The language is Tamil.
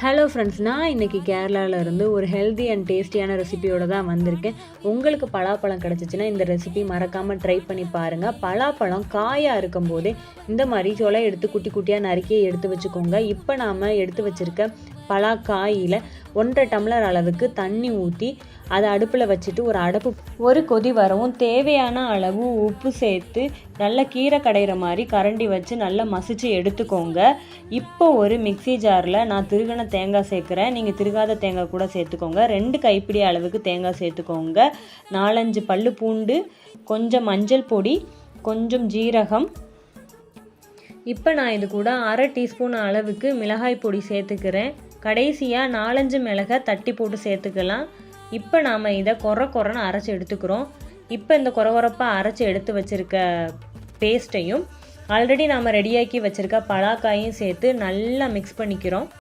ஹலோ ஃப்ரெண்ட்ஸ், நான் இன்றைக்கி கேரளாவிலேருந்து ஒரு ஹெல்தி அண்ட் டேஸ்டியான ரெசிபியோடு தான் வந்திருக்கேன். உங்களுக்கு பலாப்பழம் கிடச்சிச்சின்னா இந்த ரெசிபி மறக்காமல் ட்ரை பண்ணி பாருங்கள். பலாப்பழம் காயாக இருக்கும் போதே இந்த மாதிரி சொலை எடுத்து குட்டி குட்டியாக நறுக்கி எடுத்து வச்சுக்கோங்க. இப்போ நாம் எடுத்து வச்சுருக்க பலாக்காயில் 1.5 டம்ளர் அளவுக்கு தண்ணி ஊற்றி அதை அடுப்பில் வச்சுட்டு ஒரு கொதி வரவும் தேவையான அளவு உப்பு சேர்த்து நல்லா கீரை கடைகிற மாதிரி கரண்டி வச்சு நல்லா மசிச்சு எடுத்துக்கோங்க. இப்போ ஒரு மிக்சி ஜாரில் நான் திருகின தேங்காய் சேர்க்குறேன். நீங்கள் திருகாத தேங்காய் கூட சேர்த்துக்கோங்க. 2 கைப்பிடி அளவுக்கு தேங்காய் சேர்த்துக்கோங்க. 4-5 பல்லு பூண்டு, கொஞ்சம் மஞ்சள் பொடி, கொஞ்சம் ஜீரகம். இப்போ நான் இது கூட 1/2 டீஸ்பூன் அளவுக்கு மிளகாய் பொடி சேர்த்துக்கிறேன். கடைசியாக 4-5 மிளகாய் தட்டி போட்டு சேர்த்துக்கலாம். இப்போ நாம் இதை கொரன்னு அரைச்சி எடுத்துக்கிறோம். இப்போ இந்த கொரப்பாக அரைச்சி எடுத்து வச்சுருக்க பேஸ்ட்டையும் ஆல்ரெடி நாம் ரெடியாக்கி வச்சுருக்க பலாக்காயும் சேர்த்து நல்லா மிக்ஸ் பண்ணிக்கிறோம்.